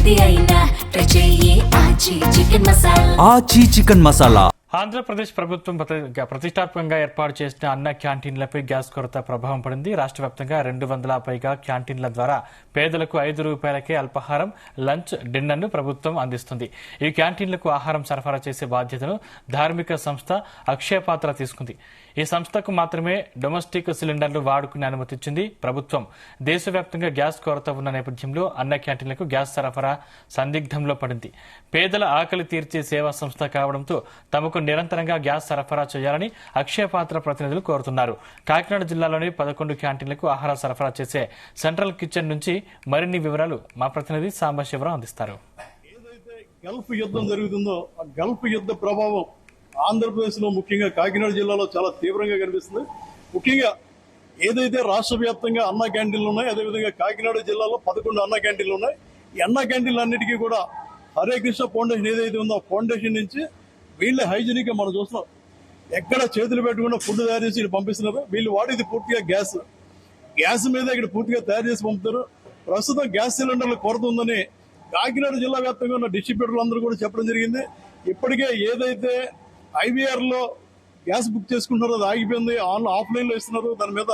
ఏది అయినా ట్రై చెయ్యి ఆచి చికెన్ మసాలా. ఆంధ్రప్రదేశ్ ప్రభుత్వం ప్రతిష్టాత్మకంగా ఏర్పాటు చేసిన అన్న క్యాంటీన్లపై గ్యాస్ కొరత ప్రభావం పడింది. రాష్ట్ర వ్యాప్తంగా 200 పైగా క్యాంటీన్ల ద్వారా పేదలకు ₹5కే అల్పాహారం, లంచ్, డిన్నర్ను ప్రభుత్వం అందిస్తుంది. ఈ క్యాంటీన్లకు ఆహారం సరఫరా చేసే బాధ్యతను ధార్మిక సంస్థ అక్షయపాత్ర తీసుకుంది. ఈ సంస్థకు మాత్రమే డొమెస్టిక్ సిలిండర్లు వాడుకునే అనుమతి ఇచ్చింది ప్రభుత్వం. దేశవ్యాప్తంగా గ్యాస్ కొరత ఉన్న నేపథ్యంలో అన్న క్యాంటీన్లకు గ్యాస్ సరఫరా సందిగ్ధంలో పడింది. పేదల ఆకలి తీర్చే సేవా సంస్థ కావడంతో తమకు నిరంతరంగా గ్యాస్ సరఫరా చేయాలని అక్షయపాత్ర ప్రతినిధులు కోరుతున్నారు. కాకినాడ జిల్లాలోని 11 క్యాంటీన్లకు ఆహార సరఫరా చేసే సెంట్రల్ కిచెన్ నుంచి మరిన్ని వివరాలు మా ప్రతినిధి సాంబశివరావు అందిస్తారు. ఏదైతే గల్ఫ్ యుద్ధం జరుగుతుందో ఆ గల్ఫ్ యుద్ధ ప్రభావం ఆంధ్రప్రదేశ్ లో ముఖ్యంగా కాకినాడ జిల్లాలో చాలా తీవ్రంగా కనిపిస్తుంది. ముఖ్యంగా ఏదైతే రాష్ట్ర వ్యాప్తంగా అన్న క్యాంటీన్లు ఉన్నాయి, అదేవిధంగా కాకినాడ జిల్లాలో 11 అన్న క్యాంటీన్లు ఉన్నాయి. ఈ అన్న క్యాంటీన్లు అన్నిటికీ కూడా హరే కృష్ణ ఫౌండేషన్ ఏదైతే ఉందో ఆ ఫౌండేషన్ నుంచి వీళ్ళే హైజీనిక్ గా మనం చూస్తున్నాం. ఎక్కడ చేతులు పెట్టకుండా ఫుడ్ తయారు చేసి ఇక్కడ పంపిస్తున్నారు. వీళ్ళు వాడేది పూర్తిగా గ్యాస్ మీద ఇక్కడ పూర్తిగా తయారు చేసి పంపుతారు. ప్రస్తుతం గ్యాస్ సిలిండర్ల కొరత ఉందని కాకినాడ జిల్లా వ్యాప్తంగా ఉన్న డిస్ట్రిబ్యూటర్లు అందరూ కూడా చెప్పడం జరిగింది. ఇప్పటికే ఏదైతే ఐవీఆర్ లో గ్యాస్ బుక్ చేసుకుంటున్నారో అది ఆగిపోయింది. ఆఫ్లైన్ లో ఇస్తున్నారు. దాని మీద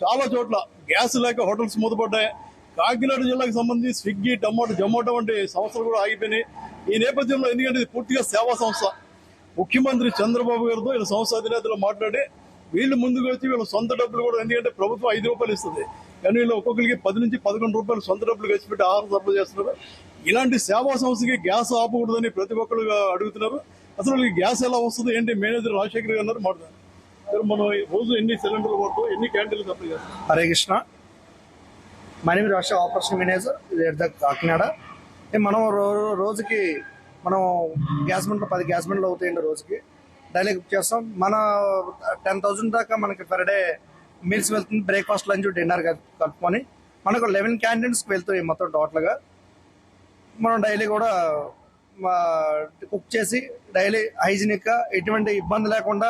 చాలా చోట్ల గ్యాస్ లేక హోటల్స్ మూతపడ్డాయి. కాకినాడ జిల్లాకు సంబంధించి స్విగ్గీ, జొమాటో వంటి సంస్థలు కూడా ఆగిపోయినాయి. ఈ నేపథ్యంలో ఎందుకంటే ఇది పూర్తిగా సేవా సంస్థ. ముఖ్యమంత్రి చంద్రబాబు గారితో వీళ్ళ సంస్థ అధినేతలు మాట్లాడి వీళ్ళు ముందుకు వచ్చి వీళ్ళ సొంత డబ్బులు కూడా, ఎందుకంటే ప్రభుత్వం ₹5 ఇస్తుంది, కానీ వీళ్ళు ఒక్కొక్కరికి ₹10 నుంచి ₹11 సొంత డబ్బులు ఖర్చు పెట్టి ఆహారం సరఫరా చేస్తున్నారు. ఇలాంటి సేవా సంస్థకి గ్యాస్ ఆపకూడదని ప్రతి ఒక్కరు అడుగుతున్నారు. అసలు గ్యాస్ ఎలా వస్తుంది ఏంటి? మేనేజర్ రాజశేఖర్ గారు అన్నారు మాట్లాడారు. మనం రోజు ఎన్ని సిలిండర్లు పడుతూ ఎన్ని క్యాంటీన్లు సప్లై చేస్తాం? హరే కృష్ణ, మై నేమ్ రాష్ట్ర ఆపరేషన్ మేనేజర్ కాకినాడ. మనం రోజుకి మనం గ్యాస్ బండ్లు 10 గ్యాస్ బండ్లు అవుతాయండి రోజుకి. డైలీ బుక్ చేస్తాం. మన 10,000 దాకా మనకి పర్ డే మీల్స్ వెళ్తుంది. బ్రేక్ఫాస్ట్, లంచ్, డిన్నర్ కలుపుకొని మనకు 11 క్యాంటీన్స్కి వెళ్తాయి మొత్తం టోటల్గా. మనం డైలీ కూడా కుక్ చేసి డైలీ హైజీనిక్ గా ఎటువంటి ఇబ్బంది లేకుండా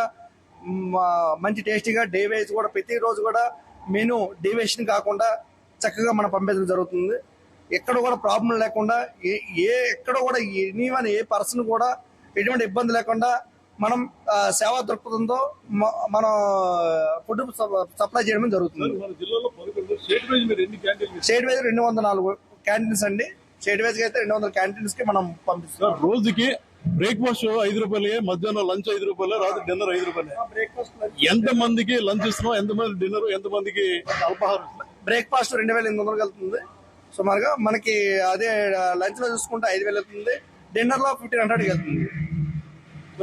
మంచి టేస్టీగా డే వైజ్ కూడా ప్రతిరోజు కూడా మెనూ డీవియేషన్ కాకుండా చక్కగా మనం పంపించడం జరుగుతుంది. ఎక్కడ కూడా ప్రాబ్లం లేకుండా ఎక్కడ కూడా ఏ పర్సన్ కూడా ఎటువంటి ఇబ్బంది లేకుండా మనం సేవా దృక్పథంతో మనం ఫుడ్ సప్లై చేయడం జరుగుతుంది. స్టేట్ వైజ్ 204 క్యాంటీన్స్ అండి. స్టేట్ వైజ్ అయితే 200 క్యాంటీన్స్ కి మనం పంపిస్తాం. రోజుకి బ్రేక్ఫాస్ట్ ₹5, మధ్యాహ్నం లంచ్ ₹5, రాత్రి డిన్నర్ ₹5. ఎంత మందికి లంచ్ ఇస్తున్నాం, ఎంత మంది డిన్నర్, ఎంత మందికి అల్పాహారం? బ్రేక్ఫాస్ట్ 2,800 వెళ్తుంది సుమారుగా. మనకి అదే లంచ్ లో చూసుకుంటే 5,000 వెళ్తుంది. డిన్నర్ లో 1,500 వెళ్తుంది.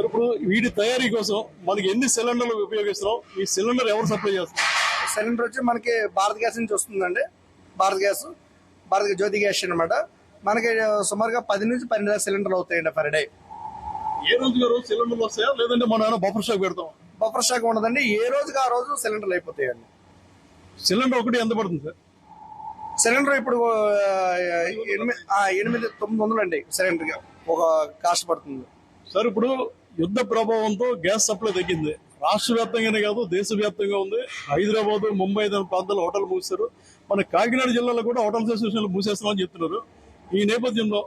ఇప్పుడు వీటి తయారీ కోసం మనకి ఎన్ని సిలిండర్లు ఉపయోగిస్తున్నాం? ఈ సిలిండర్ ఎవరు సప్లై చేస్తారు? సిలిండర్ వచ్చి మనకి భారత్ గ్యాస్ నుంచి వస్తుందండి. భారత్ జ్యోతి గ్యాస్ అనమాట. మనకి సుమారుగా 10 నుంచి 12 సిలిండర్లు అవుతాయండి పర్ డే. ఏ రోజు సిలిండర్లు వస్తాయా, లేదంటే మనం బఫర్ స్టాక్ పెడతాం? బఫర్ స్టాక్ ఉండదండి. ఏ రోజుకి ఆ రోజు సిలిండర్లు అయిపోతాయండి. సిలిండర్ ఒకటి ఎంత పడుతుంది సార్? సిలిండర్ ఇప్పుడు 800-900 అండి సిలిండర్ ఒక కాస్ట్ పడుతుంది సార్. ఇప్పుడు యుద్ధ ప్రభావంతో గ్యాస్ సప్లై తగ్గింది. రాష్ట్ర వ్యాప్తంగానే కాదు, దేశవ్యాప్తంగా ఉంది. హైదరాబాద్, ముంబై ప్రాంతాల్లో హోటల్ మూసారు. మన కాకినాడ జిల్లాలో కూడా హోటల్ అసోసియేషన్లు మూసేస్తామని చెప్తున్నారు. ఈ నేపథ్యంలో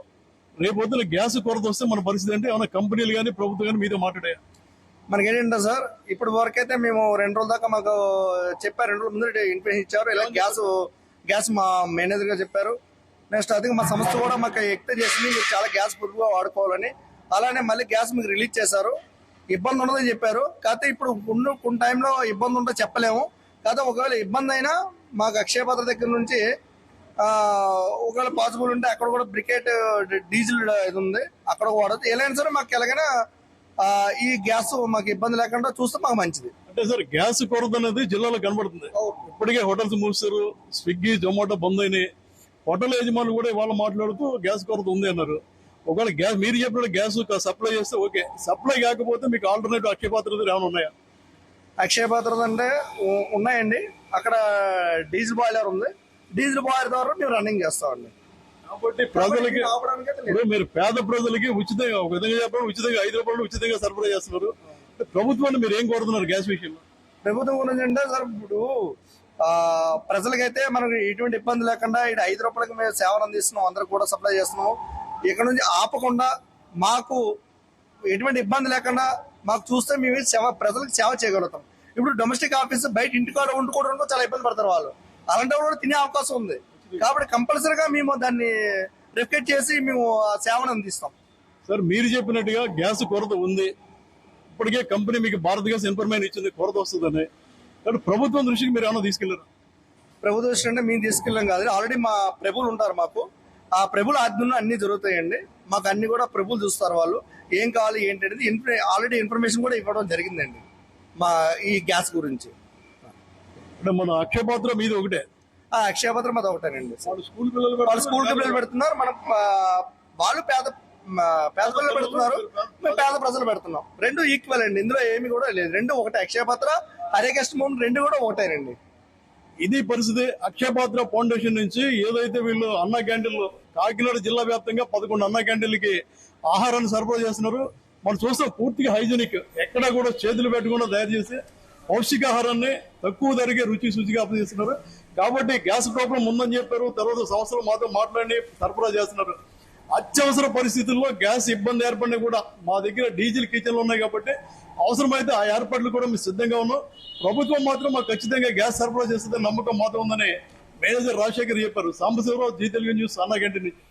రేపొద్దున గ్యాస్ కొరత వస్తే మన పరిస్థితి అంటే ఏమైనా కంపెనీలు కానీ ప్రభుత్వం కానీ మీతో మాట్లాడాయా? మనకేంటంటే సార్, ఇప్పటి వరకు అయితే మేము 2 రోజుల దాకా మాకు చెప్పారు. 2 రోజుల ముందు ఇన్ఫర్మేషన్ ఇచ్చారు. ఇలా గ్యాస్ మా మేనేజర్ గా చెప్పారు. నెక్స్ట్ అది మా సంస్థ కూడా మాకు ఎక్స్ప్లెయిన్ చేసింది, మీరు చాలా గ్యాస్ పొదుపుగా వాడుకోవాలని. అలానే మళ్ళీ గ్యాస్ మీకు రిలీజ్ చేశారు. ఇబ్బంది ఉండదని చెప్పారు. కాకపోతే ఇప్పుడు కొన్ని టైంలో ఇబ్బంది ఉందో చెప్పలేము. కాకపోతే ఒకవేళ ఇబ్బంది అయినా మాకు అక్షయపాత్ర దగ్గర నుంచి ఒకవేళ పాసిబుల్ ఉంటే అక్కడ కూడా బ్రికెట్ డీజిల్ ఇది ఉంది, అక్కడ వాడదు. ఎలాగైనా సరే మాకు ఎలాగైనా ఈ గ్యాస్ మాకు ఇబ్బంది లేకుండా చూస్తే మాకు మంచిది. అంటే సార్, గ్యాస్ కొరత అనేది జిల్లాలో కనబడుతుంది. ఇప్పటికే హోటల్స్ మూసారు, స్విగ్గీ, జొమాటో బంద్ అయినాయి. హోటల్ యజమానులు కూడా వాళ్ళు మాట్లాడుతూ గ్యాస్ కొరత ఉంది అన్నారు. ఒకవేళ గ్యాస్ మీరు చెప్పినట్టు గ్యాస్ సప్లై చేస్తే ఓకే, సప్లై కాకపోతే మీకు ఆల్టర్నేటివ్ అక్షయపాత్ర ఏమైనా ఉన్నాయా? అక్షయపాత్ర అంటే ఉన్నాయండి. అక్కడ డీజిల్ బాయిలర్ ఉంది. డీజిల్ బాయిలర్ ద్వారా మేము రన్నింగ్ చేస్తామండి. కాబట్టి ప్రజలకి మీరు పేద ప్రజలకి ఉచితంగా, ఒక విధంగా చెప్పడం ఉచితంగా ₹5 ఉచితంగా సరఫరా చేస్తున్నారు. ప్రభుత్వాన్ని మీరు ఏం కోరుతున్నారు గ్యాస్ విషయంలో? ప్రభుత్వం గురించి అంటే సార్, ఇప్పుడు ప్రజలకైతే మనకు ఎటువంటి ఇబ్బంది లేకుండా ఇక్కడ 5 రూపాయలకి మేము సేవలు అందిస్తున్నాం, అందరూ కూడా సప్లై చేస్తున్నాం. ఇక్కడ నుంచి ఆపకుండా మాకు ఎటువంటి ఇబ్బంది లేకుండా మాకు చూస్తే మేము ప్రజలకు సేవ చేయగలుగుతాం. ఇప్పుడు డొమెస్టిక్ ఆఫీస్ బయట ఇంటికాడ వండుకోవడంలో చాలా ఇబ్బంది పడతారు వాళ్ళు, అలాంటి కూడా తినే అవకాశం ఉంది. కాబట్టి కంపల్సరీగా మేము దాన్ని రిఫ్లెక్ట్ చేసి మేము సేవను అందిస్తాం. సార్, మీరు చెప్పినట్టుగా గ్యాస్ కొరత ఉంది. ఇప్పటికే కంపెనీ మీకు భారత్ గ్యాస్ ఇన్ఫర్మేషన్ ఇచ్చింది కొరత వస్తుందని. కాబట్టి ప్రభుత్వం దృష్టికి మీరు ఏమైనా తీసుకెళ్లారు? ప్రభుత్వ దృష్టి అంటే మేము తీసుకెళ్ళాం కాదు, ఆల్రెడీ మా ప్రభువులు ఉంటారు. మాకు ఆ ప్రభుల ఆధ్వర్యంలో అన్ని జరుగుతాయండి. మాకు అన్ని కూడా ప్రభులు చూస్తారు. వాళ్ళు ఏం కావాలి ఏంటి అనేది ఆల్రెడీ ఇన్ఫర్మేషన్ కూడా ఇవ్వడం జరిగిందండి మా ఈ గ్యాస్ గురించి. అంటే మన అక్షయపాత్ర మీది ఒకటే? అక్షయపత్రం అది ఒకటేనండి. వాళ్ళు స్కూల్ పిల్లలు పెడుతున్నారు, మనం వాళ్ళు పేద పిల్లలు పెడుతున్నారు, మేము పేద ప్రజలు పెడుతున్నాం. రెండు ఈక్వల్ అండి, ఇందులో ఏమి కూడా లేదు. రెండు ఒకటే. అక్షయపత్ర, హరే కష్ట మూమెంట్ రెండు కూడా ఒకటేనండి. ఇది పరిస్థితి. అక్షయపాత్ర ఫౌండేషన్ నుంచి ఏదైతే వీళ్ళు అన్న క్యాంటీన్లు కాకినాడ జిల్లా వ్యాప్తంగా 11 అన్న క్యాంటీన్లకి ఆహారాన్ని సరఫరా చేస్తున్నారు. మనం చూస్తే పూర్తిగా హైజీనిక్, ఎక్కడా కూడా చేతులు పెట్టకుండా తయారు చేసి పౌష్టికాహారాన్ని తక్కువ ధరకే రుచి శుచిగా అప్పచేస్తున్నారు. కాబట్టి గ్యాస్ ప్రాబ్లం ఉందని చెప్పారు, తర్వాత సంవత్సరం మాతో మాట్లాడి సరఫరా చేస్తున్నారు. అత్యవసర పరిస్థితుల్లో గ్యాస్ ఇబ్బంది ఏర్పడినా కూడా మా దగ్గర డీజిల్ కిచెన్లు ఉన్నాయి కాబట్టి అవసరమైతే ఆ ఏర్పాట్లు కూడా మేము సిద్ధంగా ఉన్నాం. ప్రభుత్వం మాత్రం మాకు ఖచ్చితంగా గ్యాస్ సరఫరా చేస్తుందని నమ్మకం మాత్రం ఉందని మేనేజర్ రాజశేఖర్ చెప్పారు. సాంబశివరావు, జీ తెలుగు న్యూస్, అన్నా క్యాంటీన్ నుంచి.